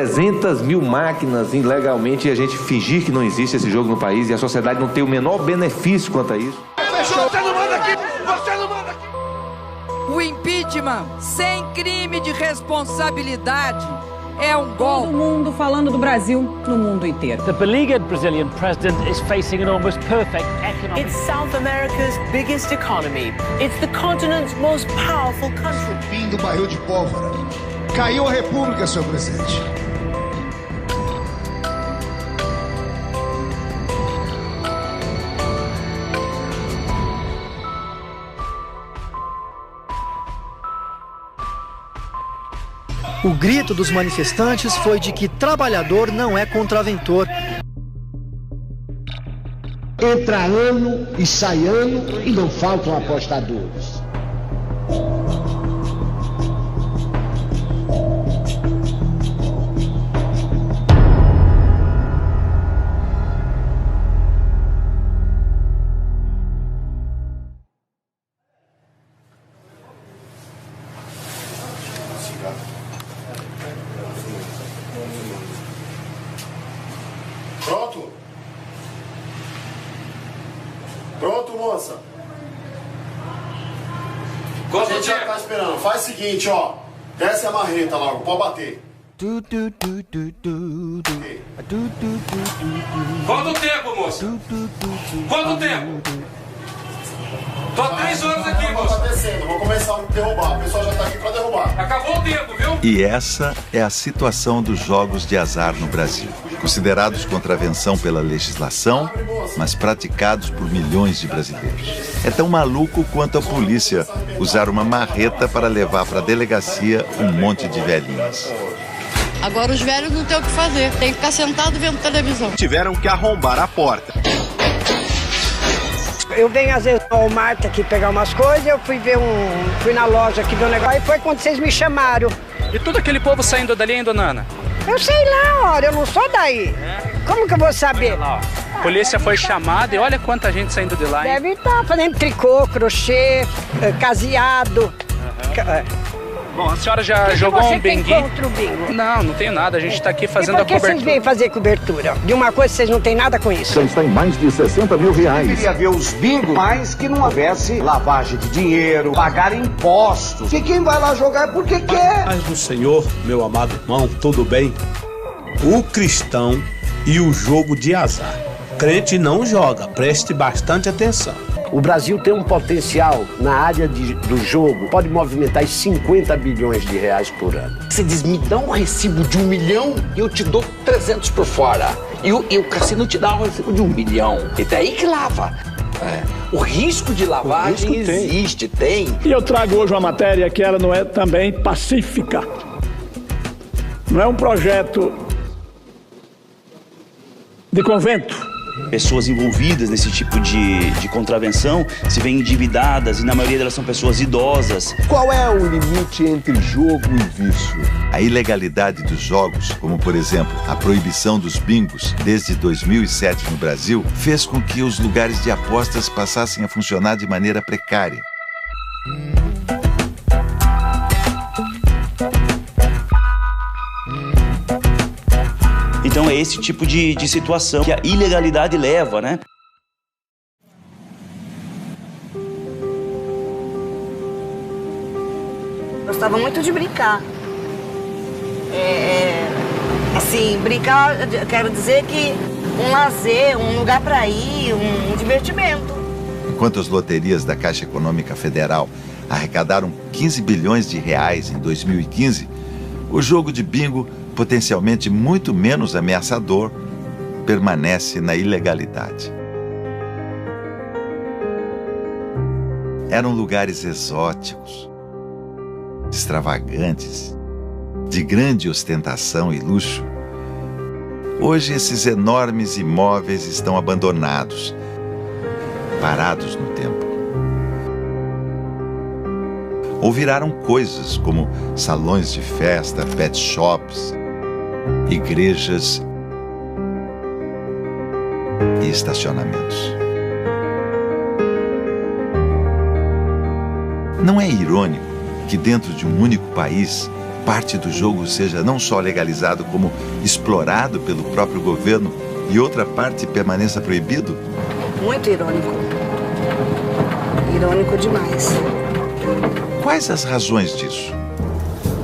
300 mil máquinas ilegalmente e a gente fingir que não existe esse jogo no país e a sociedade não tem o menor benefício quanto a isso. Você não manda aqui! Você não manda aqui! O impeachment sem crime de responsabilidade é um golpe. Todo mundo falando do Brasil no mundo inteiro. The beleaguered Brazilian president is facing an almost perfect economic... It's South America's biggest economy. It's the continent's most powerful country. Fim do barril de pólvora. Caiu a República, senhor presidente. O grito dos manifestantes foi de que trabalhador não é contraventor. Entra ano e sai ano e não faltam apostadores. Pronto? Pronto, moça? A gente já tá esperando. Faz o seguinte, ó. Desce a marreta logo, pode bater. Quanto tempo, moça? Quanto tempo? Tô há 3 horas aqui, moça. Tá descendo, vou começar a derrubar. O pessoal já tá aqui pra derrubar. Acabou o tempo, viu? E essa é a situação dos jogos de azar no Brasil. Considerados contravenção pela legislação, mas praticados por milhões de brasileiros. É tão maluco quanto a polícia usar uma marreta para levar para a delegacia um monte de velhinhas. Agora os velhos não tem o que fazer, tem que ficar sentado vendo televisão. Tiveram que arrombar a porta. Eu venho às vezes ao Walmart aqui pegar umas coisas, eu fui na loja aqui do negócio, e foi quando vocês me chamaram. E todo aquele povo saindo dali, hein, dona Ana? Eu sei lá, olha, eu não sou daí. Como que eu vou saber? Lá, a polícia foi chamada e olha quanta gente saindo de lá, hein? Deve estar fazendo tricô, crochê, caseado. Bom, a senhora já jogou um bingo? Contra o bingo? Não, não tenho nada. A gente está aqui fazendo a cobertura. Por que vocês vêm fazer cobertura? De uma coisa vocês não têm nada com isso. Já está em mais de 60 mil reais. Queria ver os bingos, mas que não houvesse lavagem de dinheiro, pagar impostos. E quem vai lá jogar é porque quer. Paz do Senhor, meu amado irmão, tudo bem? O cristão e o jogo de azar. Crente não joga, preste bastante atenção. O Brasil tem um potencial na área do jogo, pode movimentar 50 bilhões de reais por ano. Você diz, me dá um recibo de 1 milhão e eu te dou 300 por fora. E o cassino te dá um recibo de 1 milhão. E daí que lava. O risco de lavagem existe, tem. E eu trago hoje uma matéria que ela não é também pacífica. Não é um projeto de convento. Pessoas envolvidas nesse tipo de contravenção se veem endividadas e na maioria delas são pessoas idosas. Qual é o limite entre jogo e vício? A ilegalidade dos jogos, como por exemplo a proibição dos bingos desde 2007 no Brasil, fez com que os lugares de apostas passassem a funcionar de maneira precária. Então é esse tipo de situação que a ilegalidade leva, né? Gostava muito de brincar. Assim, brincar, quero dizer que um lazer, um lugar para ir, um divertimento. Enquanto as loterias da Caixa Econômica Federal arrecadaram 15 bilhões de reais em 2015, o jogo de bingo, potencialmente muito menos ameaçador, permanece na ilegalidade. Eram lugares exóticos, extravagantes, de grande ostentação e luxo. Hoje esses enormes imóveis estão abandonados, parados no tempo. Ou viraram coisas como salões de festa, pet shops, igrejas e estacionamentos. Não é irônico que dentro de um único país parte do jogo seja não só legalizado, como explorado pelo próprio governo e outra parte permaneça proibido? Muito irônico. Irônico demais. Quais as razões disso?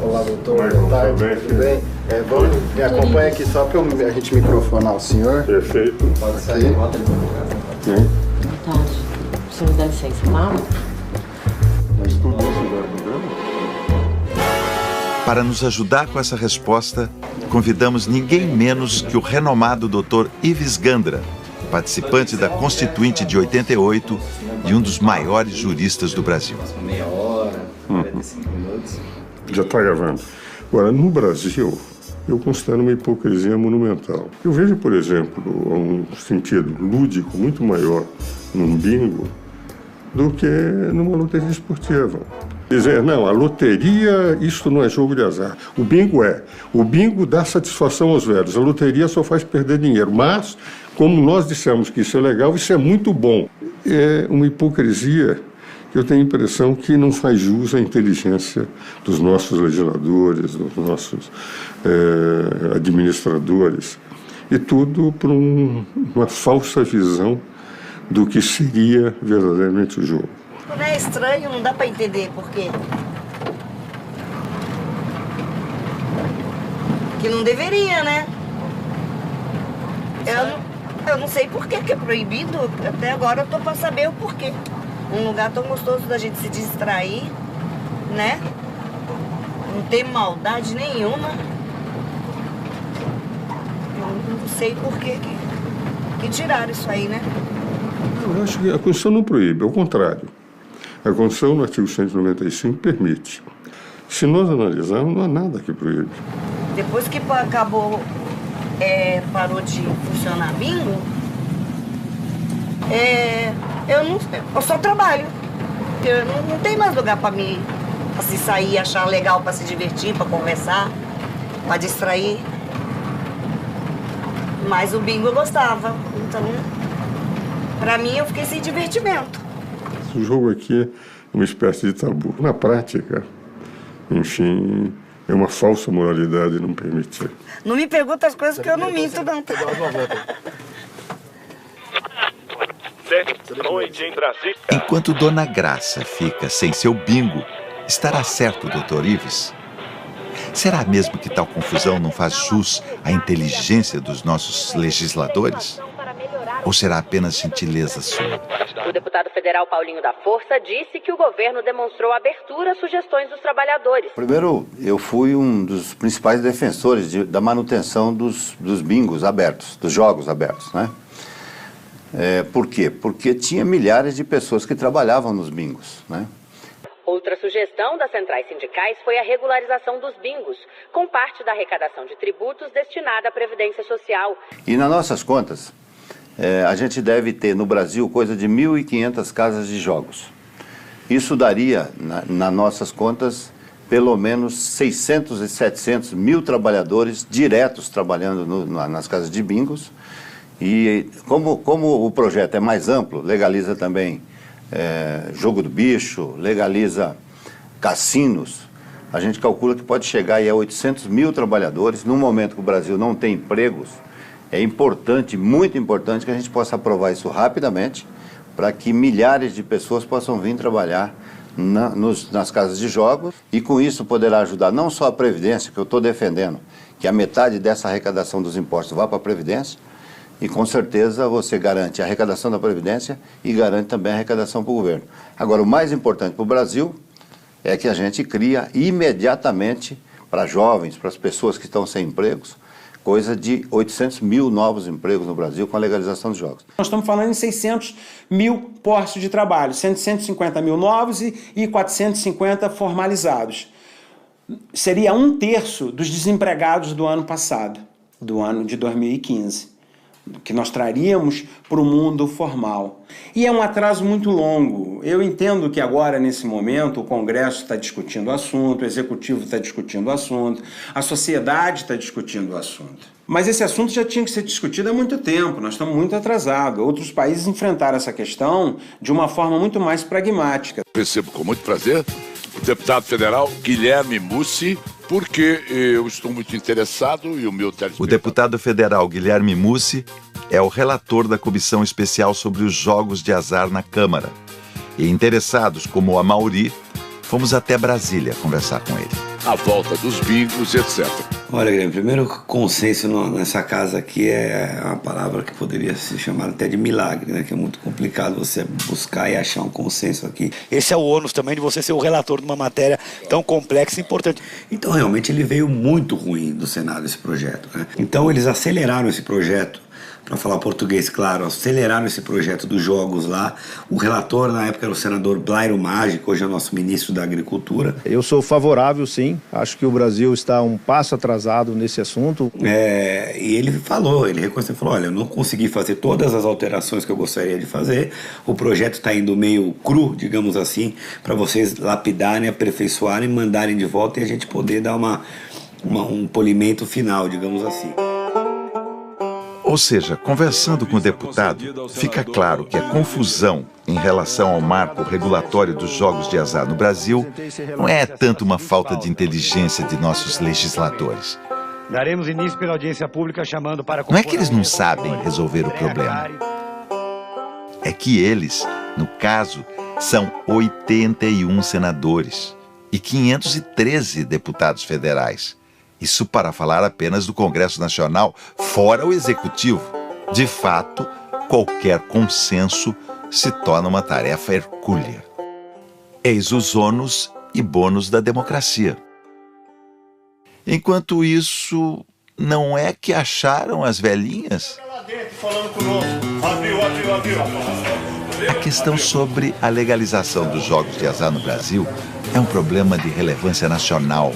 Olá, doutor. Boa tarde. Tudo bem? Me acompanha aqui só para a gente microfonar o senhor. Perfeito. Pode sair. Boa tarde. O senhor dá licença, mama? Mas tudo isso vai ao programa? Para nos ajudar com essa resposta, convidamos ninguém menos que o renomado Dr. Ives Gandra, participante da Constituinte de 88 e um dos maiores juristas do Brasil. Meia hora, 45 minutos. Já está gravando. Agora, no Brasil, eu considero uma hipocrisia monumental. Eu vejo, por exemplo, um sentido lúdico muito maior num bingo do que numa loteria esportiva. Dizer, não, a loteria, isso não é jogo de azar. O bingo é. O bingo dá satisfação aos velhos. A loteria só faz perder dinheiro. Mas, como nós dissemos que isso é legal, isso é muito bom. É uma hipocrisia que eu tenho a impressão que não faz jus à inteligência dos nossos legisladores, dos nossos administradores. E tudo por uma falsa visão do que seria verdadeiramente o jogo. Não é estranho, não dá pra entender por quê. Que não deveria, né? Eu não sei por que é proibido. Até agora eu tô pra saber o porquê. Um lugar tão gostoso da gente se distrair, né? Não tem maldade nenhuma. Eu não sei por que tiraram isso aí, né? Eu acho que a Constituição não proíbe, ao contrário. A Constituição, no artigo 195, permite. Se nós analisarmos, não há nada que proíbe. Depois que acabou, parou de funcionar bingo, eu só trabalho. Eu não tenho mais lugar para mim, para se sair, achar legal, para se divertir, para conversar, para distrair. Mas o bingo eu gostava, então, para mim, eu fiquei sem divertimento. O jogo aqui é uma espécie de tabu. Na prática, enfim, é uma falsa moralidade não permitir. Não me pergunta as coisas que eu não minto, não. Enquanto Dona Graça fica sem seu bingo, estará certo, Dr. Ives? Será mesmo que tal confusão não faz jus à inteligência dos nossos legisladores? Ou será apenas gentileza sua? O deputado federal Paulinho da Força disse que o governo demonstrou abertura às sugestões dos trabalhadores. Primeiro, eu fui um dos principais defensores da manutenção dos bingos abertos, dos jogos abertos, né? Por quê? Porque tinha milhares de pessoas que trabalhavam nos bingos, né? Outra sugestão das centrais sindicais foi a regularização dos bingos, com parte da arrecadação de tributos destinada à Previdência Social. E nas nossas contas, a gente deve ter no Brasil coisa de 1.500 casas de jogos. Isso daria, nas nossas contas, pelo menos 600 e 700 mil trabalhadores diretos trabalhando nas casas de bingos. E como o projeto é mais amplo, legaliza também jogo do bicho, legaliza cassinos, a gente calcula que pode chegar aí a 800 mil trabalhadores. No momento que o Brasil não tem empregos, é importante, muito importante, que a gente possa aprovar isso rapidamente para que milhares de pessoas possam vir trabalhar nas casas de jogos e com isso poderá ajudar não só a Previdência, que eu estou defendendo, que a metade dessa arrecadação dos impostos vá para a Previdência, e com certeza você garante a arrecadação da Previdência e garante também a arrecadação para o governo. Agora, o mais importante para o Brasil é que a gente cria imediatamente para jovens, para as pessoas que estão sem empregos, coisa de 800 mil novos empregos no Brasil com a legalização dos jogos. Nós estamos falando em 600 mil postos de trabalho, 150 mil novos e 450 formalizados. Seria 1/3 dos desempregados do ano passado, do ano de 2015. Que nós traríamos para o mundo formal. E é um atraso muito longo. Eu entendo que agora, nesse momento, o Congresso está discutindo o assunto, o Executivo está discutindo o assunto, a sociedade está discutindo o assunto. Mas esse assunto já tinha que ser discutido há muito tempo, nós estamos muito atrasados. Outros países enfrentaram essa questão de uma forma muito mais pragmática. Recebo com muito prazer o deputado federal Guilherme Mussi, porque eu estou muito interessado e o meu telespectador... O deputado federal Guilherme Mussi é o relator da comissão especial sobre os jogos de azar na Câmara. E interessados, como o Amauri, fomos até Brasília conversar com ele. A volta dos bingos, etc. Olha, Guilherme, primeiro consenso nessa casa aqui é uma palavra que poderia se chamar até de milagre, né? Que é muito complicado você buscar e achar um consenso aqui. Esse é o ônus também de você ser o relator de uma matéria tão complexa e importante. Então, realmente, ele veio muito ruim do Senado, esse projeto, né? Então, eles aceleraram esse projeto, para falar português, claro, aceleraram esse projeto dos jogos lá. O relator, na época, era o senador Blairo Maggi, que hoje é o nosso ministro da Agricultura. Eu sou favorável, sim. Acho que o Brasil está um passo atrasado nesse assunto. E ele falou, ele reconheceu, falou, olha, eu não consegui fazer todas as alterações que eu gostaria de fazer. O projeto está indo meio cru, digamos assim, para vocês lapidarem, aperfeiçoarem, mandarem de volta e a gente poder dar um polimento final, digamos assim. Ou seja, conversando com o deputado, fica claro que a confusão em relação ao marco regulatório dos jogos de azar no Brasil não é tanto uma falta de inteligência de nossos legisladores. Daremos início pela audiência pública chamando para... Não é que eles não sabem resolver o problema. É que eles, no caso, são 81 senadores e 513 deputados federais. Isso para falar apenas do Congresso Nacional, fora o Executivo. De fato, qualquer consenso se torna uma tarefa hercúlea. Eis os ônus e bônus da democracia. Enquanto isso, não é que acharam as velhinhas? A questão sobre a legalização dos jogos de azar no Brasil é um problema de relevância nacional,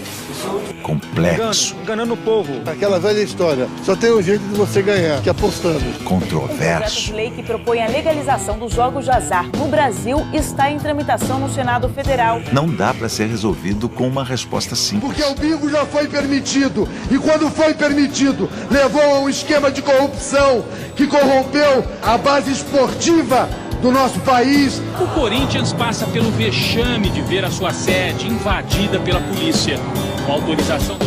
complexo, enganando o povo. Aquela velha história, só tem um jeito de você ganhar, que é apostando. Controverso. O projeto de lei que propõe a legalização dos jogos de azar no Brasil está em tramitação no Senado Federal. Não dá para ser resolvido com uma resposta simples. Porque o bingo já foi permitido, e quando foi permitido, levou a um esquema de corrupção que corrompeu a base esportiva do nosso país. O Corinthians passa pelo vexame de ver a sua sede invadida pela polícia. Com autorização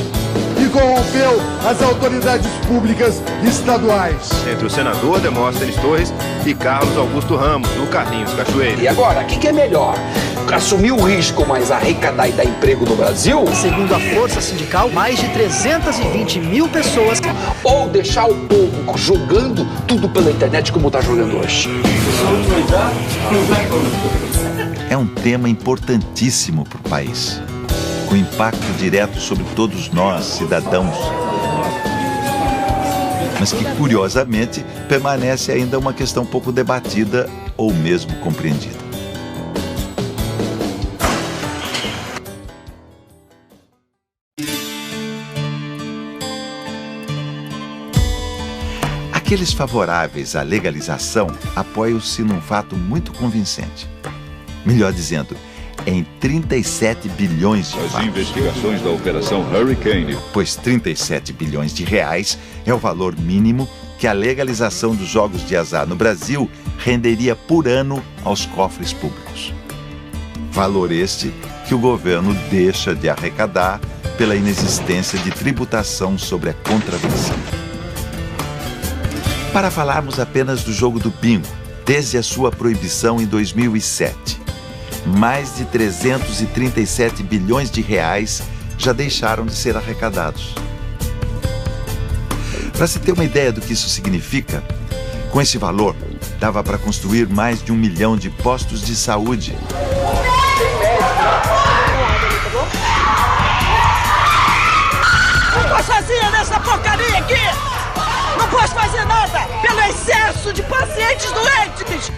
E corrompeu as autoridades públicas estaduais. Entre o senador Demóstenes Torres e Carlos Augusto Ramos, do Carlinhos Cachoeira. E agora, o que é melhor? Assumir o risco, mas arrecadar e dar emprego no Brasil? Segundo a Força Sindical, mais de 320 mil pessoas. Ou deixar o povo jogando tudo pela internet como está jogando hoje. É um tema importantíssimo para o país, com impacto direto sobre todos nós, cidadãos. Mas que, curiosamente, permanece ainda uma questão pouco debatida ou mesmo compreendida. Aqueles favoráveis à legalização apoiam-se num fato muito convincente. Melhor dizendo, em 37 bilhões de As investigações da Operação Hurricane. Pois 37 bilhões de reais é o valor mínimo que a legalização dos jogos de azar no Brasil renderia por ano aos cofres públicos. Valor este que o governo deixa de arrecadar pela inexistência de tributação sobre a contravenção. Para falarmos apenas do jogo do bingo, desde a sua proibição em 2007, mais de 337 bilhões de reais já deixaram de ser arrecadados. Para se ter uma ideia do que isso significa, com esse valor, dava para construir mais de 1 milhão de postos de saúde. Não posso fazer nessa porcaria aqui! Não posso fazer nada pelo excesso de pacientes doentes!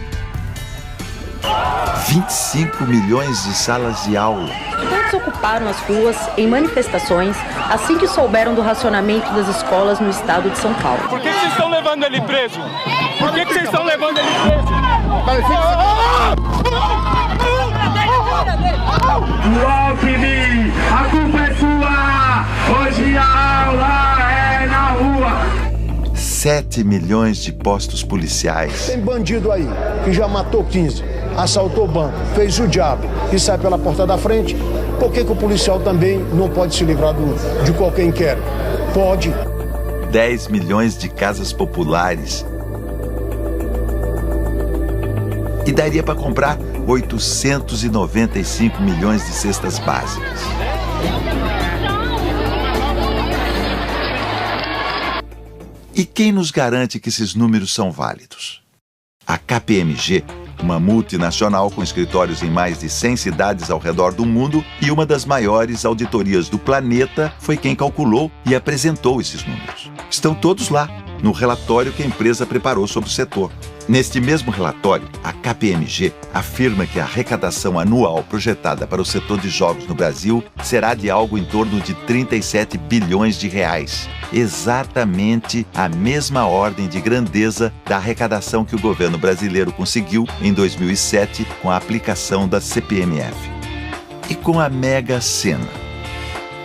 25 milhões de salas de aula. Estudantes ocuparam as ruas em manifestações assim que souberam do racionamento das escolas no estado de São Paulo. Por que vocês estão levando ele preso? Por que vocês estão levando ele preso? O Alckmin, a culpa é sua! Hoje a aula é na rua! 7 milhões de postos policiais. Tem bandido aí que já matou 15, assaltou o banco, fez o diabo e sai pela porta da frente Por que o policial também não pode se livrar de qualquer inquérito? Pode. 10 milhões de casas populares. E daria para comprar 895 milhões de cestas básicas. E quem nos garante que esses números são válidos? A KPMG, uma multinacional com escritórios em mais de 100 cidades ao redor do mundo e uma das maiores auditorias do planeta, foi quem calculou e apresentou esses números. Estão todos lá, no relatório que a empresa preparou sobre o setor. Neste mesmo relatório, a KPMG afirma que a arrecadação anual projetada para o setor de jogos no Brasil será de algo em torno de 37 bilhões de reais. Exatamente a mesma ordem de grandeza da arrecadação que o governo brasileiro conseguiu em 2007 com a aplicação da CPMF. E com a Mega Sena?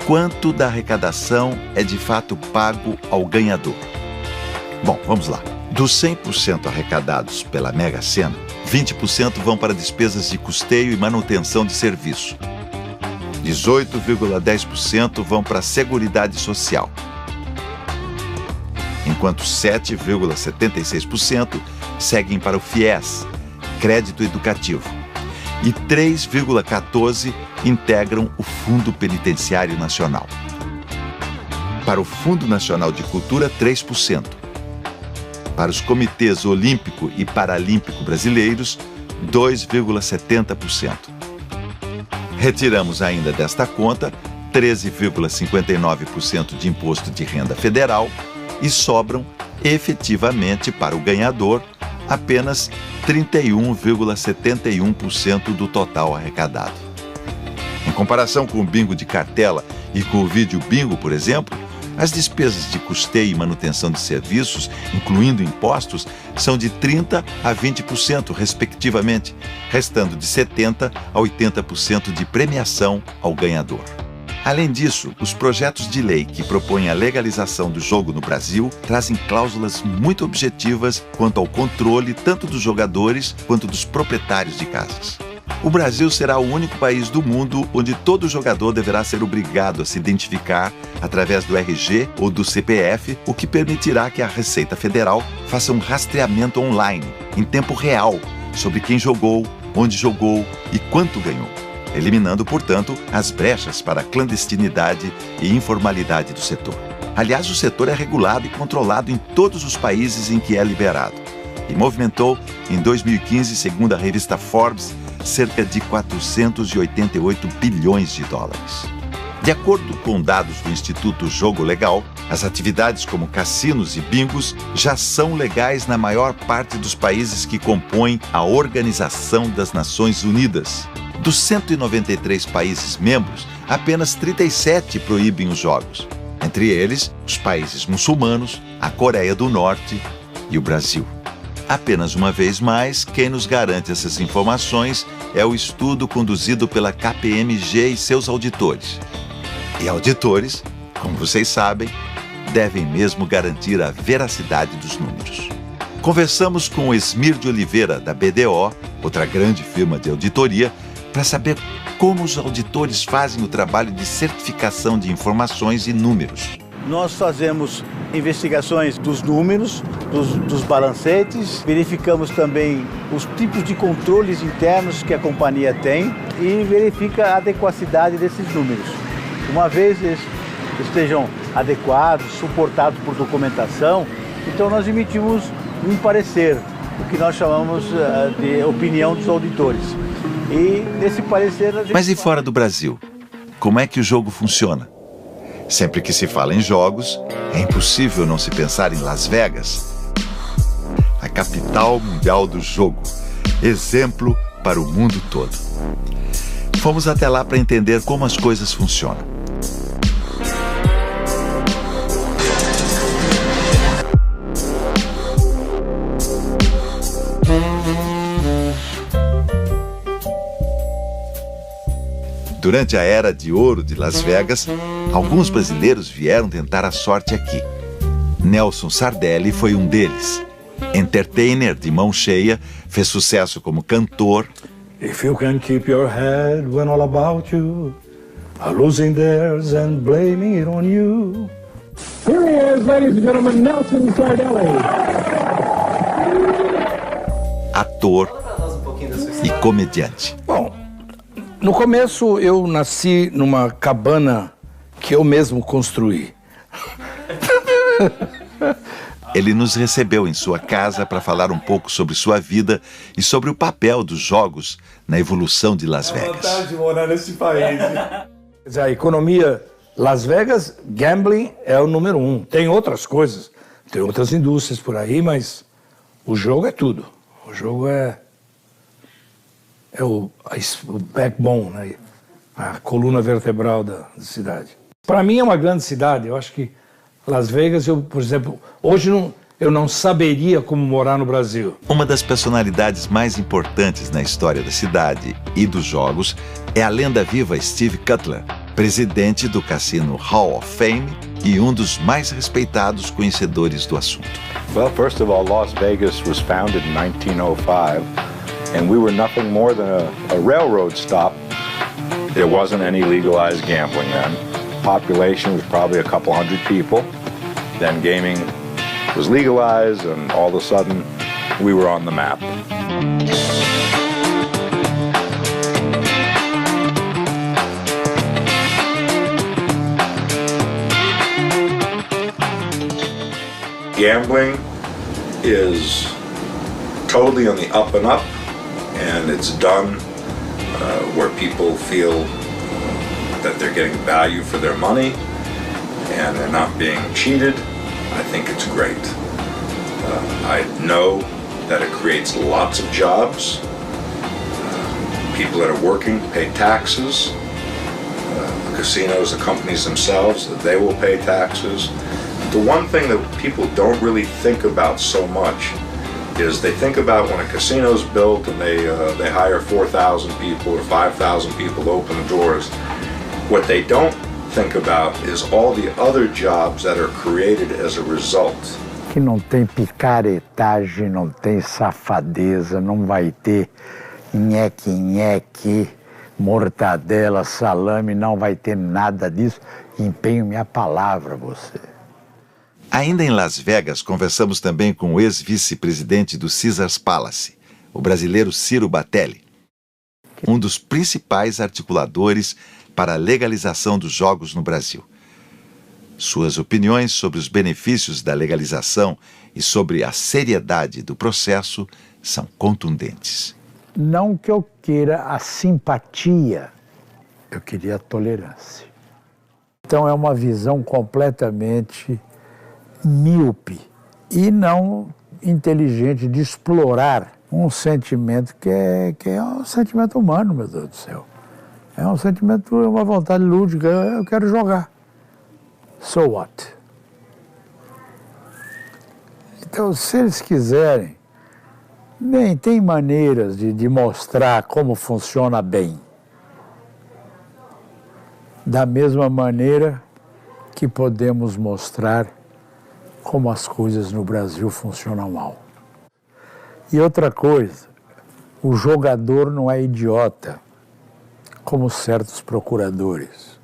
Quanto da arrecadação é de fato pago ao ganhador? Bom, vamos lá. Dos 100% arrecadados pela Mega Sena, 20% vão para despesas de custeio e manutenção de serviço. 18,10% vão para a Seguridade Social. Enquanto 7,76% seguem para o FIES, Crédito Educativo. E 3,14% integram o Fundo Penitenciário Nacional. Para o Fundo Nacional de Cultura, 3%. Para os comitês olímpico e paralímpico brasileiros, 2,70%. Retiramos ainda desta conta 13,59% de imposto de renda federal e sobram efetivamente para o ganhador apenas 31,71% do total arrecadado. Em comparação com o bingo de cartela e com o vídeo bingo, por exemplo, as despesas de custeio e manutenção de serviços, incluindo impostos, são de 30% a 20%, respectivamente, restando de 70% a 80% de premiação ao ganhador. Além disso, os projetos de lei que propõem a legalização do jogo no Brasil trazem cláusulas muito objetivas quanto ao controle tanto dos jogadores quanto dos proprietários de casas. O Brasil será o único país do mundo onde todo jogador deverá ser obrigado a se identificar através do RG ou do CPF, o que permitirá que a Receita Federal faça um rastreamento online, em tempo real, sobre quem jogou, onde jogou e quanto ganhou, eliminando, portanto, as brechas para a clandestinidade e informalidade do setor. Aliás, o setor é regulado e controlado em todos os países em que é liberado e movimentou, em 2015, segundo a revista Forbes, cerca de 488 bilhões de dólares. De acordo com dados do Instituto Jogo Legal, as atividades como cassinos e bingos já são legais na maior parte dos países que compõem a Organização das Nações Unidas. Dos 193 países membros, apenas 37 proíbem os jogos. Entre eles, os países muçulmanos, a Coreia do Norte e o Brasil. Apenas uma vez mais, quem nos garante essas informações é o estudo conduzido pela KPMG e seus auditores. E auditores, como vocês sabem, devem mesmo garantir a veracidade dos números. Conversamos com o Esmir de Oliveira, da BDO, outra grande firma de auditoria, para saber como os auditores fazem o trabalho de certificação de informações e números. Nós fazemos investigações dos números, dos balancetes, verificamos também os tipos de controles internos que a companhia tem e verifica a adequacidade desses números. Uma vez eles estejam adequados, suportados por documentação, então nós emitimos um parecer, o que nós chamamos de opinião dos auditores. E nesse parecer... Mas e fora do Brasil? Como é que o jogo funciona? Sempre que se fala em jogos, é impossível não se pensar em Las Vegas, a capital mundial do jogo, exemplo para o mundo todo. Fomos até lá para entender como as coisas funcionam. Durante a era de ouro de Las Vegas, alguns brasileiros vieram tentar a sorte aqui. Nelson Sardelli foi um deles. Entertainer de mão cheia, fez sucesso como cantor. If you can keep your head when all about you are losing theirs and blaming it on you. Here he is, ladies and gentlemen, Nelson Sardelli. Ator e comediante. Bom, no começo eu nasci numa cabana que eu mesmo construí. Ele nos recebeu em sua casa para falar um pouco sobre sua vida e sobre o papel dos jogos na evolução de Las Vegas. Vontade de morar nesse país. A economia Las Vegas, gambling é o número 1. Tem outras coisas, tem outras indústrias por aí, mas o jogo é tudo. O jogo é o backbone, né? A coluna vertebral da cidade. Para mim é uma grande cidade. Eu acho que Las Vegas, por exemplo, hoje eu não saberia como morar no Brasil. Uma das personalidades mais importantes na história da cidade e dos jogos é a lenda viva Steve Cutler, presidente do cassino Hall of Fame e um dos mais respeitados conhecedores do assunto. Well, first of all, Las Vegas was founded in 1905, and we were nothing more than a railroad stop. There wasn't any legalized gambling then. Population was probably a couple hundred people. Then gaming was legalized, and all of a sudden, we were on the map. Gambling is totally on the up and up, and it's done where people feel that they're getting value for their money and they're not being cheated. I think it's great. I know that it creates lots of jobs. People that are working pay taxes. The casinos, the companies themselves, they will pay taxes. The one thing that people don't really think about so much is they think about when a casino's built and they hire 4,000 people or 5,000 people to open the doors. What they don't think about is all the other jobs that are created as a result. Que não tem picaretagem, não tem safadeza, não vai ter nheque-nheque, mortadela, salame, não vai ter nada disso. Empenho minha palavra a você. Ainda em Las Vegas, conversamos também com o ex-vice-presidente do Caesars Palace, o brasileiro Ciro Batelli, um dos principais articuladores para a legalização dos jogos no Brasil. Suas opiniões sobre os benefícios da legalização e sobre a seriedade do processo são contundentes. Não que eu queira a simpatia, eu queria a tolerância. Então é uma visão completamente míope e não inteligente de explorar um sentimento que é um sentimento humano, meu Deus do céu. É um sentimento, uma vontade lúdica, eu quero jogar. So what? Então, se eles quiserem, bem, tem maneiras de mostrar como funciona bem. Da mesma maneira que podemos mostrar como as coisas no Brasil funcionam mal. E outra coisa, o jogador não é idiota, como certos procuradores.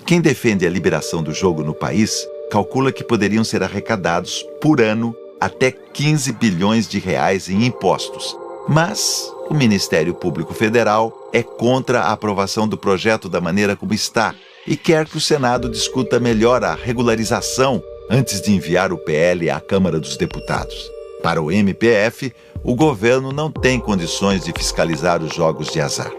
Quem defende a liberação do jogo no país calcula que poderiam ser arrecadados, por ano, até 15 bilhões de reais em impostos. Mas o Ministério Público Federal é contra a aprovação do projeto da maneira como está e quer que o Senado discuta melhor a regularização antes de enviar o PL à Câmara dos Deputados. Para o MPF, o governo não tem condições de fiscalizar os jogos de azar.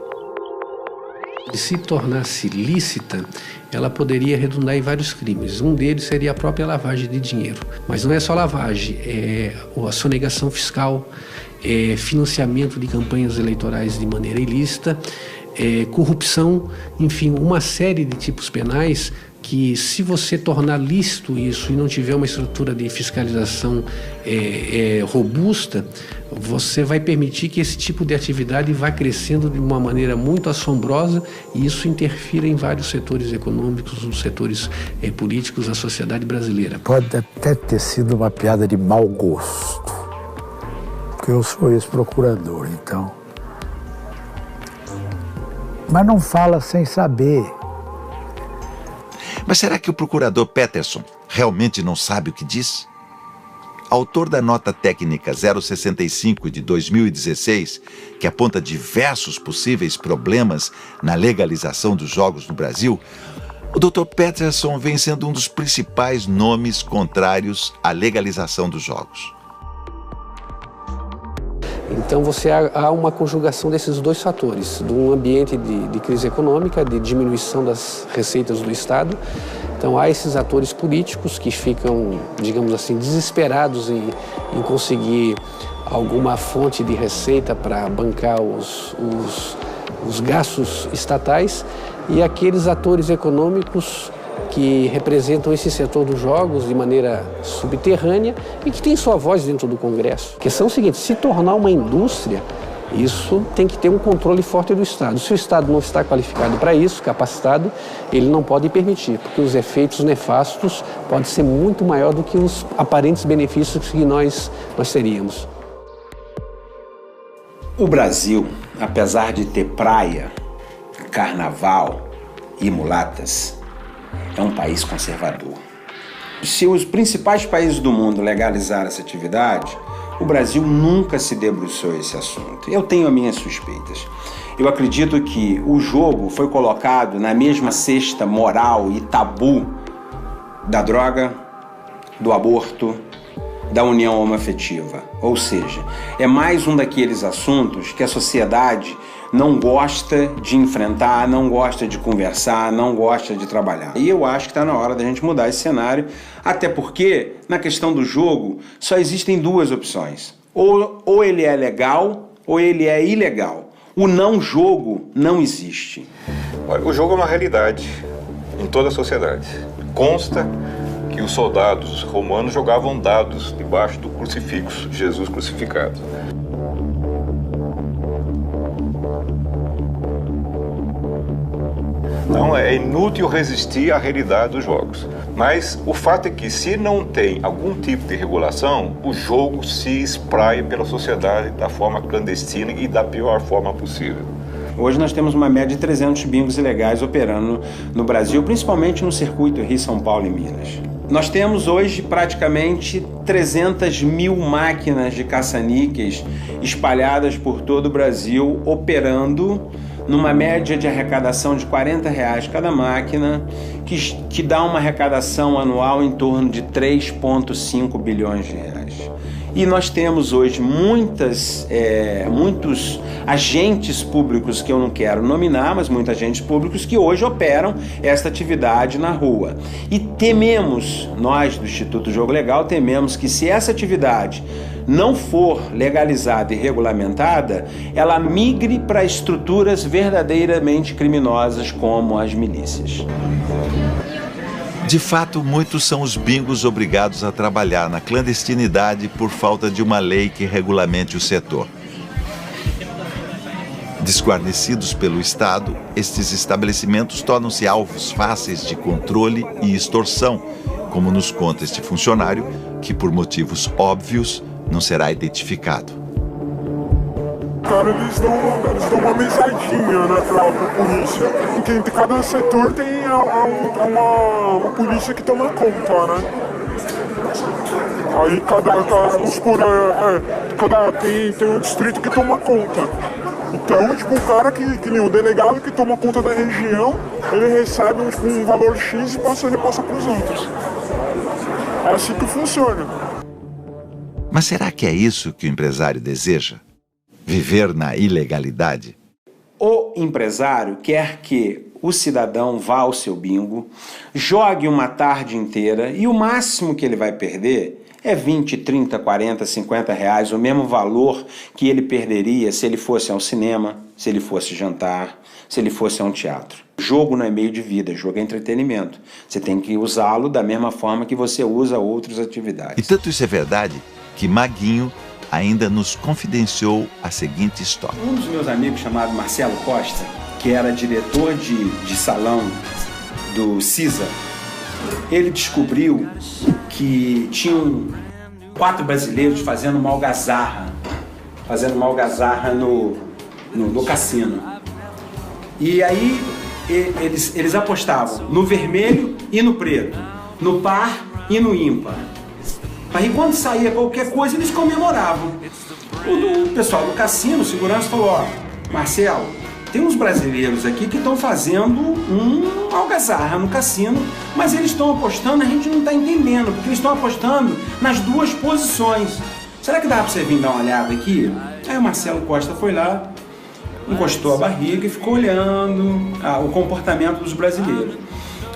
Se tornasse lícita, ela poderia redundar em vários crimes. Um deles seria a própria lavagem de dinheiro. Mas não é só lavagem, é a sonegação fiscal, é financiamento de campanhas eleitorais de maneira ilícita, corrupção, enfim, uma série de tipos penais que, se você tornar lícito isso e não tiver uma estrutura de fiscalização robusta, você vai permitir que esse tipo de atividade vá crescendo de uma maneira muito assombrosa e isso interfira em vários setores econômicos, nos setores políticos da sociedade brasileira. Pode até ter sido uma piada de mau gosto, porque eu sou ex-procurador, então. Mas não fala sem saber. Mas será que o procurador Peterson realmente não sabe o que diz? Autor da nota técnica 065 de 2016, que aponta diversos possíveis problemas na legalização dos jogos no Brasil, o Dr. Peterson vem sendo um dos principais nomes contrários à legalização dos jogos. Então há uma conjugação desses dois fatores, de um ambiente de crise econômica, de diminuição das receitas do Estado. Então há esses atores políticos que ficam, digamos assim, desesperados em conseguir alguma fonte de receita para bancar os gastos estatais, e aqueles atores econômicos que representam esse setor dos jogos de maneira subterrânea e que tem sua voz dentro do Congresso. A questão é a seguinte: se tornar uma indústria, isso tem que ter um controle forte do Estado. Se o Estado não está qualificado para isso, capacitado, ele não pode permitir, porque os efeitos nefastos podem ser muito maior do que os aparentes benefícios que nós teríamos. O Brasil, apesar de ter praia, carnaval e mulatas, é um país conservador. Se os principais países do mundo legalizaram essa atividade, o Brasil nunca se debruçou esse assunto. Eu tenho as minhas suspeitas. Eu acredito que o jogo foi colocado na mesma cesta moral e tabu da droga, do aborto, da união homoafetiva. Ou seja, é mais um daqueles assuntos que a sociedade não gosta de enfrentar, não gosta de conversar, não gosta de trabalhar. E eu acho que está na hora da gente mudar esse cenário, até porque, na questão do jogo, só existem duas opções. Ou ele é legal, ou ele é ilegal. O não jogo não existe. O jogo é uma realidade em toda a sociedade. Consta que os soldados romanos jogavam dados debaixo do crucifixo, Jesus crucificado. Então é inútil resistir à realidade dos jogos. Mas o fato é que, se não tem algum tipo de regulação, o jogo se espraia pela sociedade da forma clandestina e da pior forma possível. Hoje nós temos uma média de 300 bingos ilegais operando no Brasil, principalmente no circuito Rio, São Paulo e Minas. Nós temos hoje praticamente 300 mil máquinas de caça-níqueis espalhadas por todo o Brasil, operando numa média de arrecadação de R$40 cada máquina, que dá uma arrecadação anual em torno de 3,5 bilhões de reais. E nós temos hoje muitos agentes públicos, que eu não quero nominar, mas muitos agentes públicos que hoje operam esta atividade na rua. E tememos, nós do Instituto Jogo Legal, tememos que, se essa atividade não for legalizada e regulamentada, ela migre para estruturas verdadeiramente criminosas como as milícias. De fato, muitos são os bingos obrigados a trabalhar na clandestinidade por falta de uma lei que regulamente o setor. Desguarnecidos pelo Estado, estes estabelecimentos tornam-se alvos fáceis de controle e extorsão, como nos conta este funcionário, que por motivos óbvios não será identificado. Cara, eles dão uma mesadinha, né, pra polícia. Porque cada setor tem uma polícia que toma conta, né? Aí tem um distrito que toma conta. Então, tipo, o cara que nem o delegado que toma conta da região, ele recebe um valor X e repassa para os outros. É assim que funciona. Mas será que é isso que o empresário deseja? Viver na ilegalidade? O empresário quer que o cidadão vá ao seu bingo, jogue uma tarde inteira e o máximo que ele vai perder é 20, 30, 40, 50 reais, o mesmo valor que ele perderia se ele fosse ao cinema, se ele fosse jantar, se ele fosse a um teatro. Jogo não é meio de vida, jogo é entretenimento. Você tem que usá-lo da mesma forma que você usa outras atividades. E tanto isso é verdade que Maguinho ainda nos confidenciou a seguinte história. Um dos meus amigos, chamado Marcelo Costa, que era diretor de salão do CISA, ele descobriu que tinham 4 brasileiros fazendo uma algazarra no cassino. E aí eles apostavam no vermelho e no preto, no par e no ímpar. Aí quando saía qualquer coisa, eles comemoravam. O pessoal do cassino, o segurança, falou: ó, Marcelo, tem uns brasileiros aqui que estão fazendo um algazarra no cassino, mas eles estão apostando, a gente não está entendendo, porque eles estão apostando nas duas posições. Será que dá para você vir dar uma olhada aqui? Aí o Marcelo Costa foi lá, encostou a barriga e ficou olhando o comportamento dos brasileiros.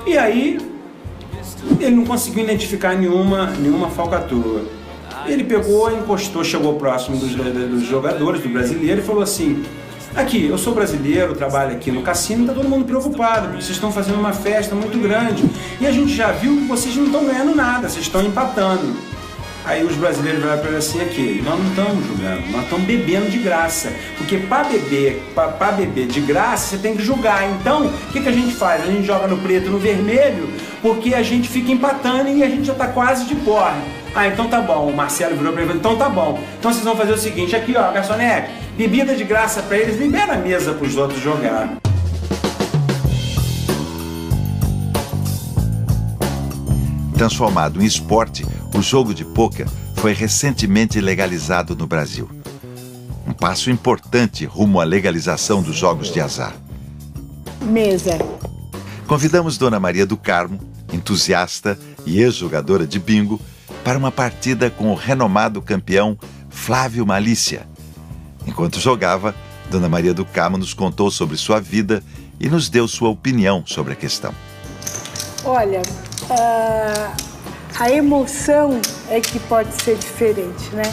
E aí ele não conseguiu identificar nenhuma falcatrua. Ele pegou, encostou, chegou próximo dos jogadores, do brasileiro, e falou assim: aqui, eu sou brasileiro, trabalho aqui no cassino, tá todo mundo preocupado, porque vocês estão fazendo uma festa muito grande e a gente já viu que vocês não estão ganhando nada, vocês estão empatando. Aí os brasileiros vieram para ele assim: aqui, nós não estamos jogando, nós estamos bebendo de graça, porque para beber de graça você tem que jogar. Então, o que a gente faz? A gente joga no preto e no vermelho, porque a gente fica empatando e a gente já está quase de porra. Ah, então tá bom. O Marcelo virou para ele e falou: então tá bom. Então vocês vão fazer o seguinte, aqui ó, garçonete, bebida de graça para eles, libera a mesa para os outros jogar. Transformado em esporte, o jogo de pôquer foi recentemente legalizado no Brasil. Um passo importante rumo à legalização dos jogos de azar. Mesa. Convidamos Dona Maria do Carmo, entusiasta e ex-jogadora de bingo, para uma partida com o renomado campeão Flávio Malícia. Enquanto jogava, Dona Maria do Carmo nos contou sobre sua vida e nos deu sua opinião sobre a questão. Olha, a emoção é que pode ser diferente, né?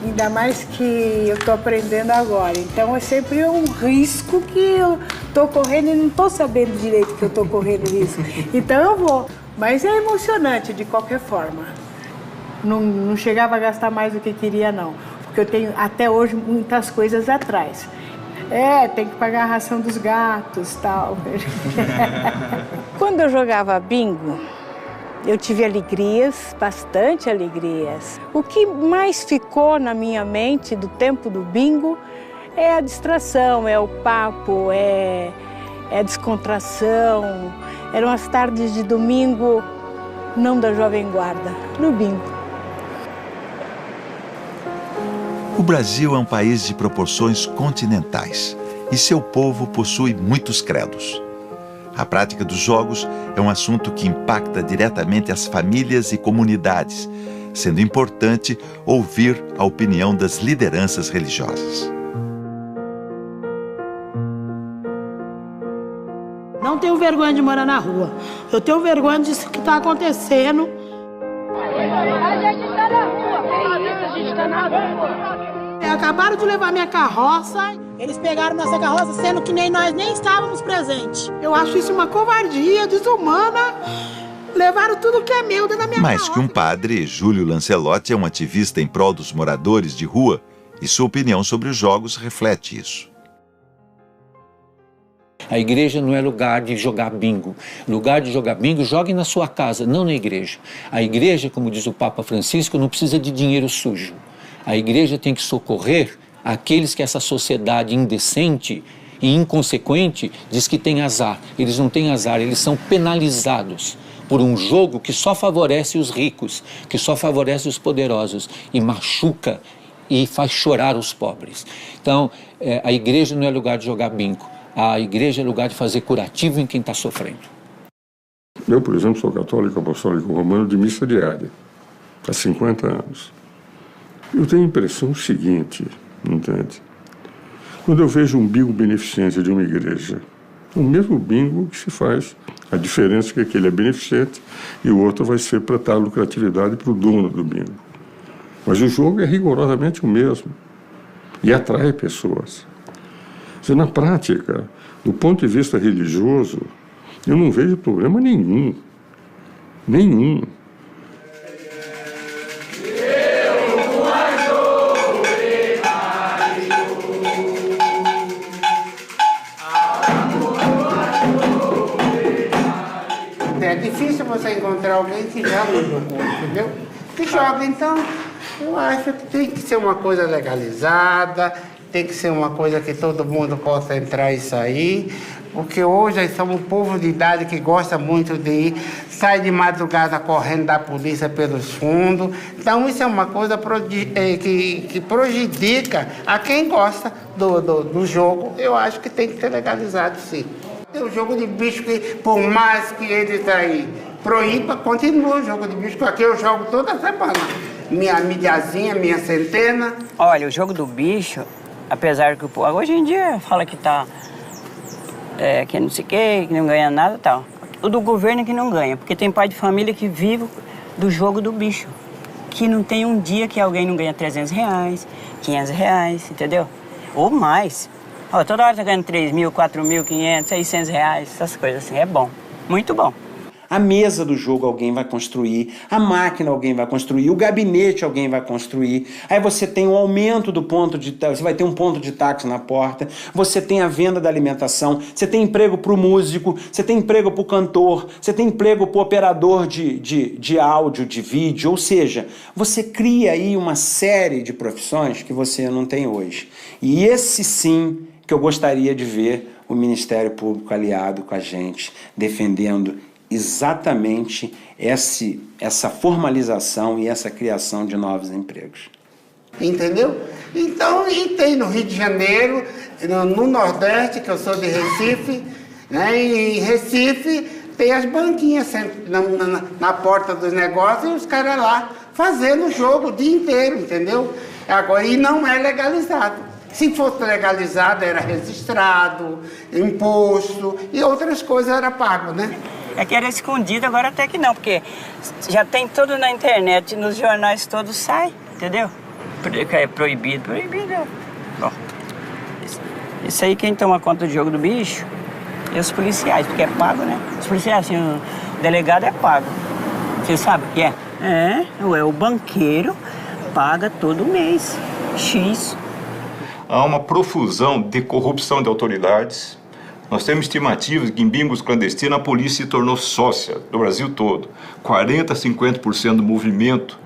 Ainda mais que eu estou aprendendo agora. Então é sempre um risco que eu estou correndo e não estou sabendo direito que eu estou correndo risco. Então eu vou. Mas é emocionante de qualquer forma. Não chegava a gastar mais do que queria, não. Porque eu tenho até hoje muitas coisas atrás. Tem que pagar a ração dos gatos e tal. Quando eu jogava bingo, eu tive alegrias, bastante alegrias. O que mais ficou na minha mente do tempo do bingo é a distração, é o papo, é a descontração. Eram as tardes de domingo, não da Jovem Guarda, no bingo. O Brasil é um país de proporções continentais e seu povo possui muitos credos. A prática dos jogos é um assunto que impacta diretamente as famílias e comunidades, sendo importante ouvir a opinião das lideranças religiosas. Não tenho vergonha de morar na rua. Eu tenho vergonha disso que está acontecendo. A gente está na rua. A gente está na rua. Acabaram de levar minha carroça. Eles pegaram nossa carroça, sendo que nós nem estávamos presentes. Eu acho isso uma covardia desumana. Levaram tudo que é meu da minha Mais carroça. que um padre, Júlio Lancelotti é um ativista em prol dos moradores de rua e sua opinião sobre os jogos reflete isso. A igreja não é lugar de jogar bingo. Lugar de jogar bingo, jogue na sua casa, não na igreja. A igreja, como diz o Papa Francisco, não precisa de dinheiro sujo. A igreja tem que socorrer aqueles que essa sociedade indecente e inconsequente diz que tem azar. Eles não têm azar, eles são penalizados por um jogo que só favorece os ricos, que só favorece os poderosos e machuca e faz chorar os pobres. Então, a igreja não é lugar de jogar bingo. A igreja é lugar de fazer curativo em quem está sofrendo. Eu, por exemplo, sou católico apostólico romano de missa diária, há 50 anos. Eu tenho a impressão seguinte, entende? Quando eu vejo um bingo beneficente de uma igreja, o mesmo bingo que se faz, a diferença é que aquele é beneficente e o outro vai ser para dar lucratividade para o dono do bingo. Mas o jogo é rigorosamente o mesmo e atrai pessoas. Na prática, do ponto de vista religioso, eu não vejo problema nenhum. Nenhum. É difícil você encontrar alguém que joga o jogo, entendeu? Que joga, então, eu acho que tem que ser uma coisa legalizada, tem que ser uma coisa que todo mundo possa entrar e sair, porque hoje nós somos um povo de idade que gosta muito de ir, sai de madrugada correndo da polícia pelos fundos. Então isso é uma coisa que prejudica a quem gosta do jogo. Eu acho que tem que ser legalizado, sim. Tem o jogo de bicho que, por mais que eles aí proíba, continua o jogo de bicho, porque aqui eu jogo toda semana. Minha milhazinha, minha centena. Olha, o jogo do bicho, apesar que hoje em dia fala que tá... que não sei o quê, que não ganha nada e tal. O do governo é que não ganha, porque tem pai de família que vive do jogo do bicho. Que não tem um dia que alguém não ganha R$300, R$500, entendeu? Ou mais. Ó, toda hora tá ganhando 3.000, 4.500, R$600, essas coisas assim. É bom, muito bom. A mesa do jogo alguém vai construir, a máquina alguém vai construir, o gabinete alguém vai construir. Aí você tem o aumento do ponto de táxi, você vai ter um ponto de táxi na porta, você tem a venda da alimentação, você tem emprego para o músico, você tem emprego para o cantor, você tem emprego para o operador de áudio, de vídeo. Ou seja, você cria aí uma série de profissões que você não tem hoje. E esse sim que eu gostaria de ver o Ministério Público aliado com a gente, defendendo exatamente essa formalização e essa criação de novos empregos. Entendeu? Então, e tem no Rio de Janeiro, no Nordeste, que eu sou de Recife, né? E em Recife tem as banquinhas sempre na porta dos negócios e os caras lá fazendo o jogo o dia inteiro, entendeu? Agora, e não é legalizado. Se fosse legalizado, era registrado, imposto e outras coisas era pago, né? É que era escondido, agora até que não, porque já tem tudo na internet, nos jornais todos sai, entendeu? É proibido. Bom, isso aí quem toma conta do jogo do bicho é os policiais, porque é pago, né? Os policiais, assim, o delegado é pago. Você sabe o que é? O banqueiro paga todo mês, X. Há uma profusão de corrupção de autoridades. Nós temos estimativas que em bingos clandestinos a polícia se tornou sócia do Brasil todo. 40% a 50% do movimento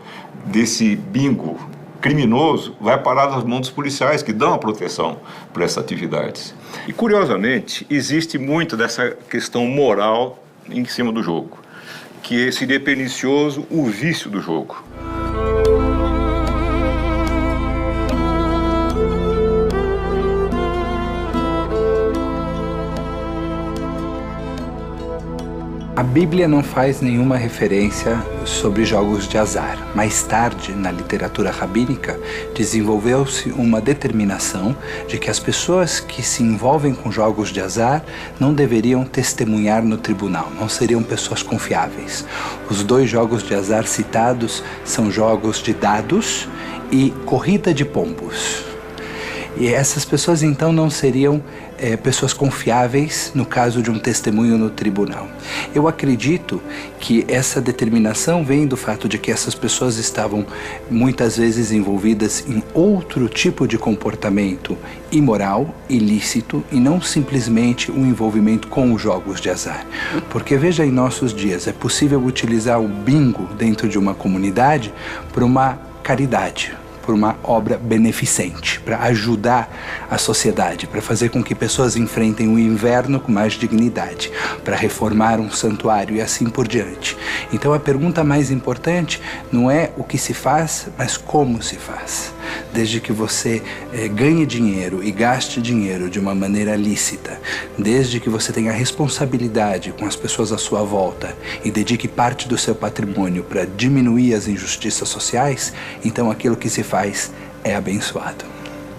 desse bingo criminoso vai parar nas mãos dos policiais, que dão a proteção para essas atividades. E, curiosamente, existe muito dessa questão moral em cima do jogo, que seria pernicioso o vício do jogo. A Bíblia não faz nenhuma referência sobre jogos de azar. Mais tarde, na literatura rabínica, desenvolveu-se uma determinação de que as pessoas que se envolvem com jogos de azar não deveriam testemunhar no tribunal, não seriam pessoas confiáveis. Os dois jogos de azar citados são jogos de dados e corrida de pombos. E essas pessoas então não seriam pessoas confiáveis no caso de um testemunho no tribunal. Eu acredito que essa determinação vem do fato de que essas pessoas estavam muitas vezes envolvidas em outro tipo de comportamento imoral, ilícito, e não simplesmente um envolvimento com os jogos de azar. Porque veja, em nossos dias é possível utilizar o bingo dentro de uma comunidade para uma caridade, por uma obra beneficente, para ajudar a sociedade, para fazer com que pessoas enfrentem o inverno com mais dignidade, para reformar um santuário e assim por diante. Então a pergunta mais importante não é o que se faz, mas como se faz. Desde que você ganhe dinheiro e gaste dinheiro de uma maneira lícita, desde que você tenha responsabilidade com as pessoas à sua volta e dedique parte do seu patrimônio para diminuir as injustiças sociais, então aquilo que se faz é abençoado.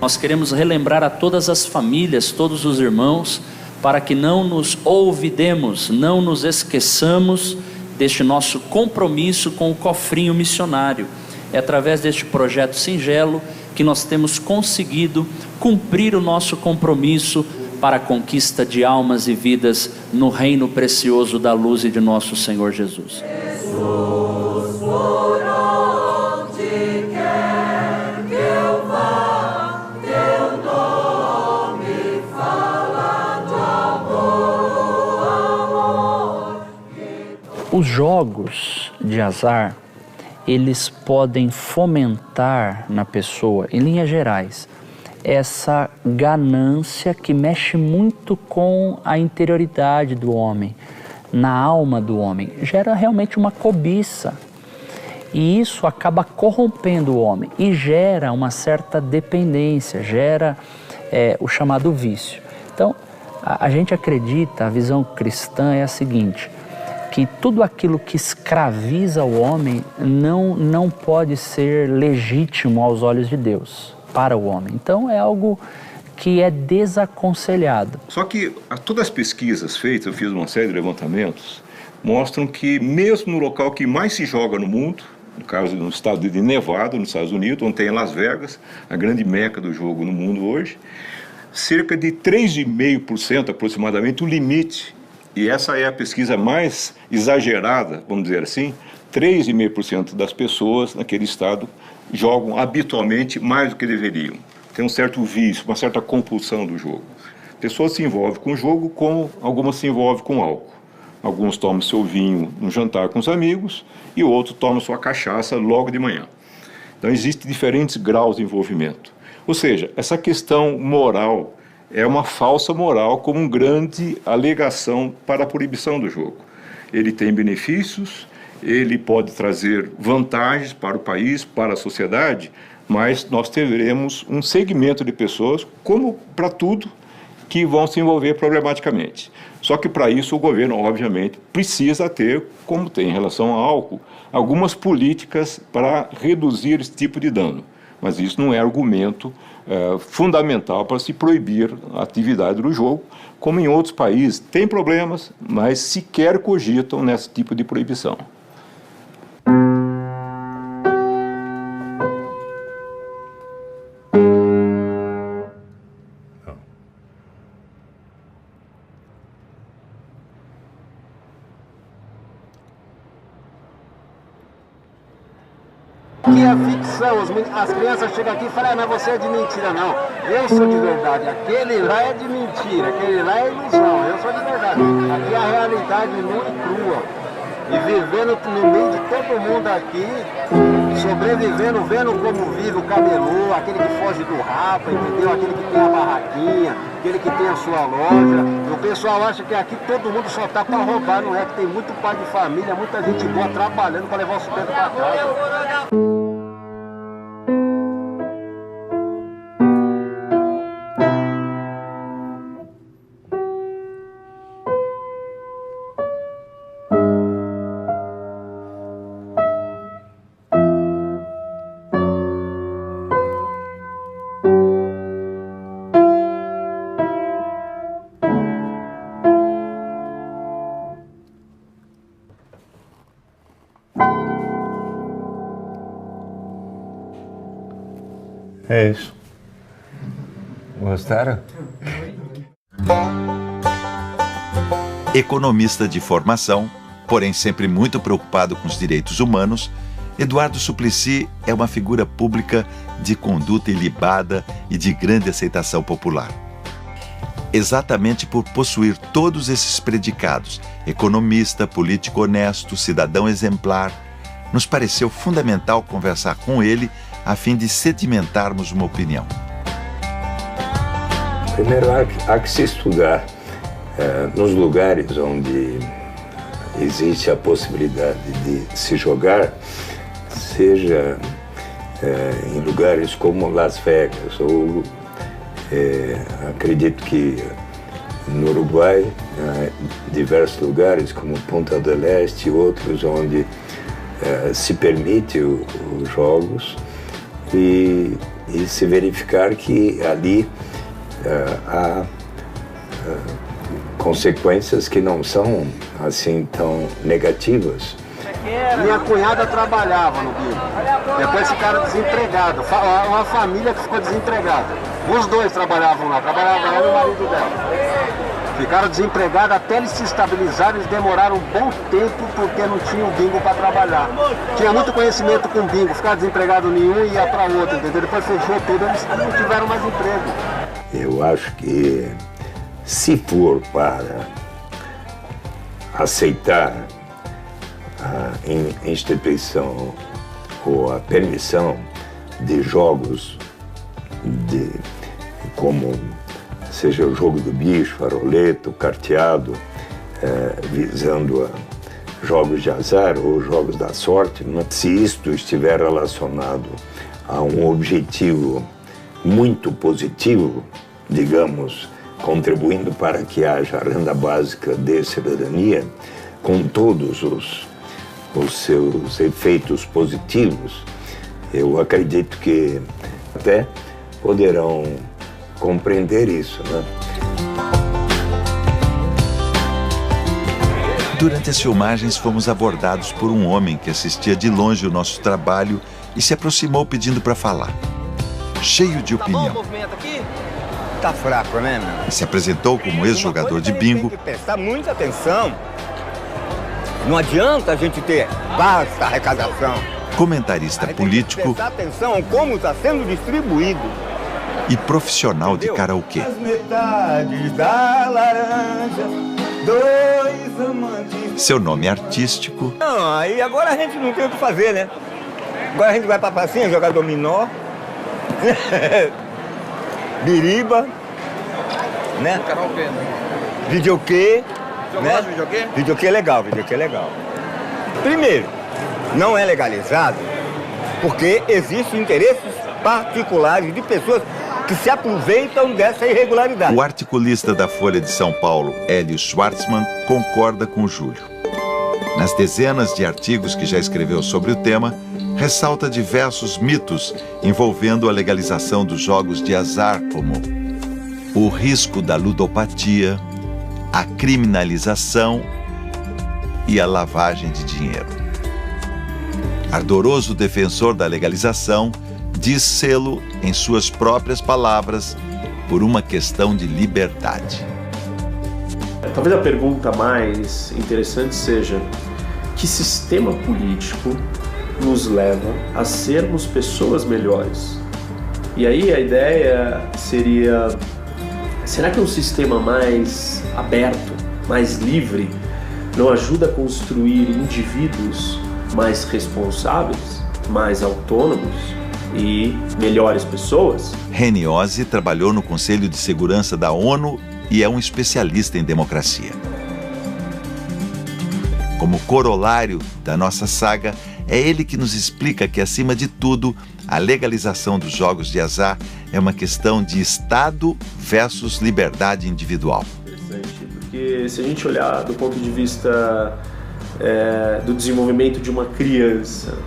Nós queremos relembrar a todas as famílias, todos os irmãos, para que não nos olvidemos, não nos esqueçamos deste nosso compromisso com o cofrinho missionário. É através deste projeto singelo que nós temos conseguido cumprir o nosso compromisso para a conquista de almas e vidas no reino precioso da luz e de nosso Senhor Jesus. Jesus, por onde quer que eu vá, teu nome fala do amor. Os jogos de azar, eles podem fomentar na pessoa, em linhas gerais, essa ganância que mexe muito com a interioridade do homem, na alma do homem. Gera realmente uma cobiça. E isso acaba corrompendo o homem e gera uma certa dependência, gera o chamado vício. Então, a gente acredita, a visão cristã é a seguinte, que tudo aquilo que escraviza o homem não pode ser legítimo aos olhos de Deus, para o homem. Então, é algo que é desaconselhado. Só que todas as pesquisas feitas, eu fiz uma série de levantamentos, mostram que mesmo no local que mais se joga no mundo, no caso no estado de Nevada, nos Estados Unidos, onde tem Las Vegas, a grande meca do jogo no mundo hoje, cerca de 3,5% aproximadamente o limite, e essa é a pesquisa mais exagerada, vamos dizer assim, 3,5% das pessoas naquele estado jogam habitualmente mais do que deveriam. Tem um certo vício, uma certa compulsão do jogo. Pessoas se envolvem com o jogo como algumas se envolvem com álcool. Alguns tomam seu vinho no jantar com os amigos e outros tomam sua cachaça logo de manhã. Então existem diferentes graus de envolvimento. Ou seja, essa questão moral é uma falsa moral como uma grande alegação para a proibição do jogo. Ele tem benefícios, ele pode trazer vantagens para o país, para a sociedade, mas nós teremos um segmento de pessoas, como para tudo, que vão se envolver problematicamente. Só que para isso o governo, obviamente, precisa ter, como tem em relação ao álcool, algumas políticas para reduzir esse tipo de dano. Mas isso não é argumento fundamental para se proibir a atividade do jogo, como em outros países. Tem problemas, mas sequer cogitam nesse tipo de proibição. Que é ficção, as crianças chegam aqui e falam, mas você é de mentira, não. Eu sou de verdade, aquele lá é de mentira, aquele lá é ilusão, eu sou de verdade. Aqui é a realidade nua e crua. E vivendo no meio de todo mundo aqui, sobrevivendo, vendo como vive o camelô, aquele que foge do rapa, entendeu? Aquele que tem a barraquinha, aquele que tem a sua loja. O pessoal acha que aqui todo mundo só tá para roubar, não é? Que tem muito pai de família, muita gente boa trabalhando para levar o sustento para casa. É isso. Gostaram? Economista de formação, porém sempre muito preocupado com os direitos humanos, Eduardo Suplicy é uma figura pública de conduta ilibada e de grande aceitação popular. Exatamente por possuir todos esses predicados, economista, político honesto, cidadão exemplar, nos pareceu fundamental conversar com ele a fim de sedimentarmos uma opinião. Primeiro, há que se estudar nos lugares onde existe a possibilidade de se jogar, seja em lugares como Las Vegas, ou acredito que no Uruguai, diversos lugares como Punta del Este e outros onde se permite os jogos, e se verificar que ali há consequências que não são assim tão negativas. Minha cunhada trabalhava no bingo, depois ficaram desempregados, uma família que ficou desempregada. Os dois trabalhavam lá, trabalhava ela e o marido dela. Ficaram desempregados até eles se estabilizarem, eles demoraram um bom tempo porque não tinham bingo para trabalhar. Tinha muito conhecimento com bingo, ficar desempregado nenhum e ia para outro, entendeu? Depois fechou tudo, eles não tiveram mais emprego. Eu acho que se for para aceitar a instituição ou a permissão de jogos como seja o jogo do bicho, faroleto, carteado, visando a jogos de azar ou jogos da sorte, né? Se isto estiver relacionado a um objetivo muito positivo, digamos, contribuindo para que haja a renda básica de cidadania, com todos os seus efeitos positivos, eu acredito que até poderão compreender isso, né? Durante as filmagens, fomos abordados por um homem que assistia de longe o nosso trabalho e se aproximou pedindo para falar. Cheio de opinião. Tá bom o movimento aqui? Tá fraco, né, meu? Se apresentou como ex-jogador de bingo. Tem que prestar muita atenção. Não adianta a gente ter vasta arrecadação. Comentarista político. Prestar atenção como está sendo distribuído. E profissional de karaokê. As metades da laranja, dois amantes. Seu nome artístico. Não, aí agora a gente não tem o que fazer, né? Agora a gente vai pra pracinha jogar dominó, biriba, né? Karaokê, né? Videokê. Você gosta de videokê? Videokê é legal, videokê é legal. Primeiro, não é legalizado porque existem interesses particulares de pessoas que se aproveitam dessa irregularidade. O articulista da Folha de São Paulo, Hélio Schwartzman, concorda com Júlio. Nas dezenas de artigos que já escreveu sobre o tema, ressalta diversos mitos envolvendo a legalização dos jogos de azar, como o risco da ludopatia, a criminalização e a lavagem de dinheiro. Ardoroso defensor da legalização, diz sê-lo, em suas próprias palavras, por uma questão de liberdade. Talvez a pergunta mais interessante seja: que sistema político nos leva a sermos pessoas melhores? E aí a ideia seria: será que um sistema mais aberto, mais livre, não ajuda a construir indivíduos mais responsáveis, mais autônomos e melhores pessoas? Reni Ozzi trabalhou no Conselho de Segurança da ONU e é um especialista em democracia. Como corolário da nossa saga, é ele que nos explica que, acima de tudo, a legalização dos jogos de azar é uma questão de Estado versus liberdade individual. Interessante, porque se a gente olhar do ponto de vista do desenvolvimento de uma criança,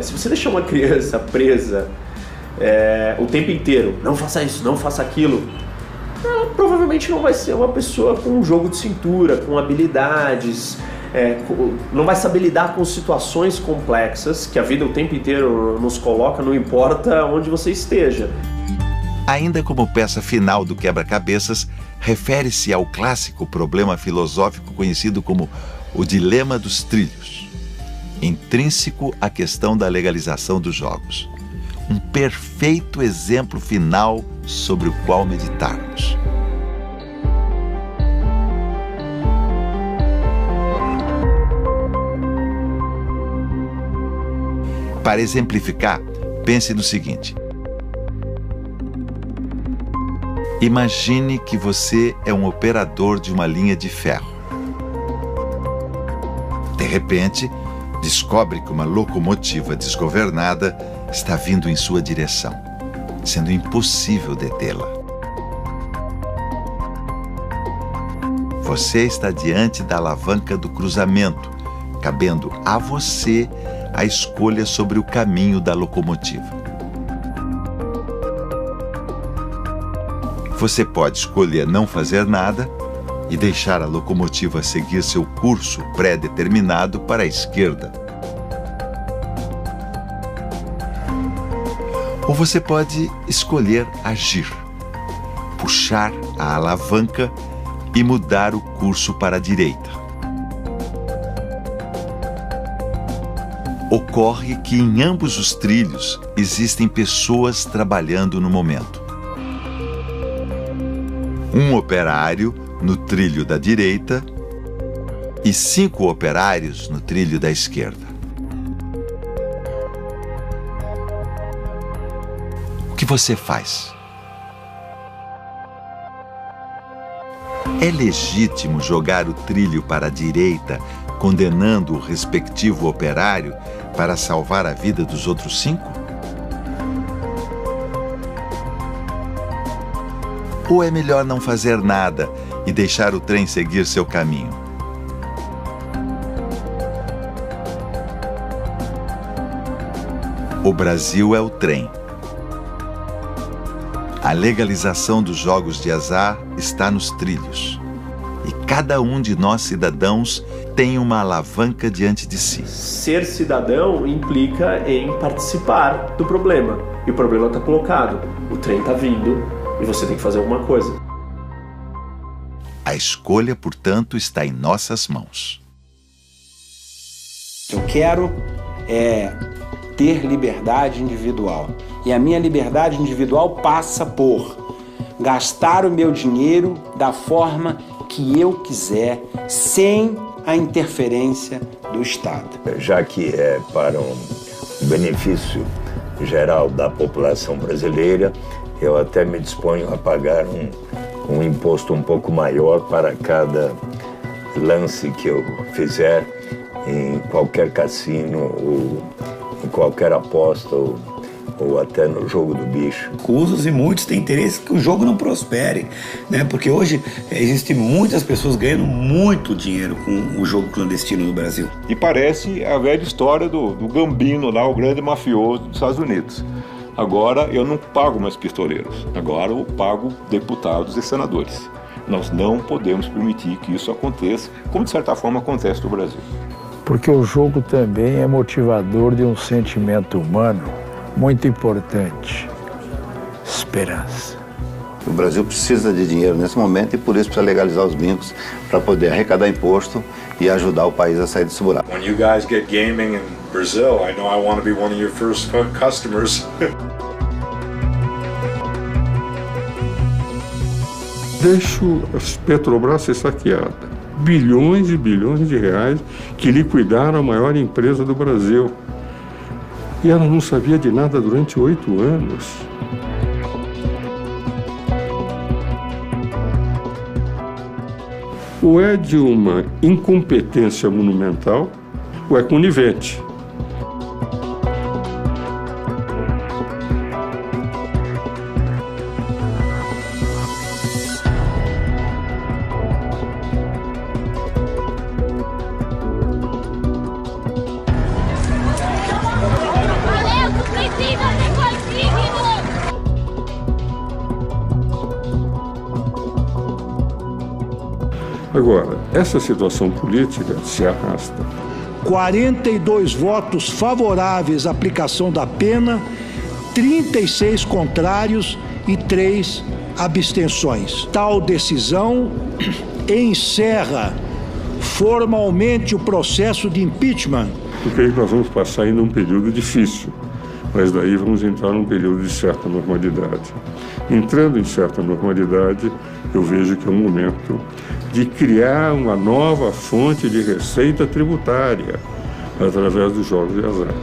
se você deixar uma criança presa o tempo inteiro, não faça isso, não faça aquilo, ela provavelmente não vai ser uma pessoa com um jogo de cintura, com habilidades, não vai saber lidar com situações complexas que a vida o tempo inteiro nos coloca, não importa onde você esteja. Ainda como peça final do quebra-cabeças, refere-se ao clássico problema filosófico conhecido como o dilema dos trilhos, intrínseco à questão da legalização dos jogos. Um perfeito exemplo final sobre o qual meditarmos. Para exemplificar, pense no seguinte. Imagine que você é um operador de uma linha de ferro. De repente, descobre que uma locomotiva desgovernada está vindo em sua direção, sendo impossível detê-la. Você está diante da alavanca do cruzamento, cabendo a você a escolha sobre o caminho da locomotiva. Você pode escolher não fazer nada e deixar a locomotiva seguir seu curso pré-determinado para a esquerda. Ou você pode escolher agir, puxar a alavanca e mudar o curso para a direita. Ocorre que em ambos os trilhos existem pessoas trabalhando no momento. Um operário no trilho da direita e 5 operários no trilho da esquerda. O que você faz? É legítimo jogar o trilho para a direita, condenando o respectivo operário para salvar a vida dos outros 5? Ou é melhor não fazer nada e deixar o trem seguir seu caminho? O Brasil é o trem. A legalização dos jogos de azar está nos trilhos. E cada um de nós, cidadãos, tem uma alavanca diante de si. Ser cidadão implica em participar do problema. E o problema está colocado. O trem está vindo e você tem que fazer alguma coisa. A escolha, portanto, está em nossas mãos. Eu quero ter liberdade individual. E a minha liberdade individual passa por gastar o meu dinheiro da forma que eu quiser, sem a interferência do Estado. Já que é para um benefício geral da população brasileira, eu até me disponho a pagar um imposto um pouco maior para cada lance que eu fizer em qualquer cassino ou em qualquer aposta ou até no jogo do bicho. Usos e muitos têm interesse que o jogo não prospere, né? Porque hoje existem muitas pessoas ganhando muito dinheiro com o jogo clandestino no Brasil. E parece a velha história do Gambino lá, o grande mafioso dos Estados Unidos. Agora eu não pago mais pistoleiros, agora eu pago deputados e senadores. Nós não podemos permitir que isso aconteça, como de certa forma acontece no Brasil. Porque o jogo também é motivador de um sentimento humano muito importante: esperança. O Brasil precisa de dinheiro nesse momento e por isso precisa legalizar os bingos para poder arrecadar imposto e ajudar o país a sair desse buraco. When you guys get gaming in Brazil, I know I want to be one of your first customers. Deixo a Petrobras ser saqueada. Bilhões e bilhões de reais que liquidaram a maior empresa do Brasil. E ela não sabia de nada durante 8 anos. Ou é de uma incompetência monumental, ou é conivente. Agora, essa situação política se arrasta. 42 votos favoráveis à aplicação da pena, 36 contrários e 3 abstenções. Tal decisão encerra formalmente o processo de impeachment. Porque aí nós vamos passar ainda um período difícil, mas daí vamos entrar num período de certa normalidade. Entrando em certa normalidade, eu vejo que é um momento de criar uma nova fonte de receita tributária através dos jogos de azar.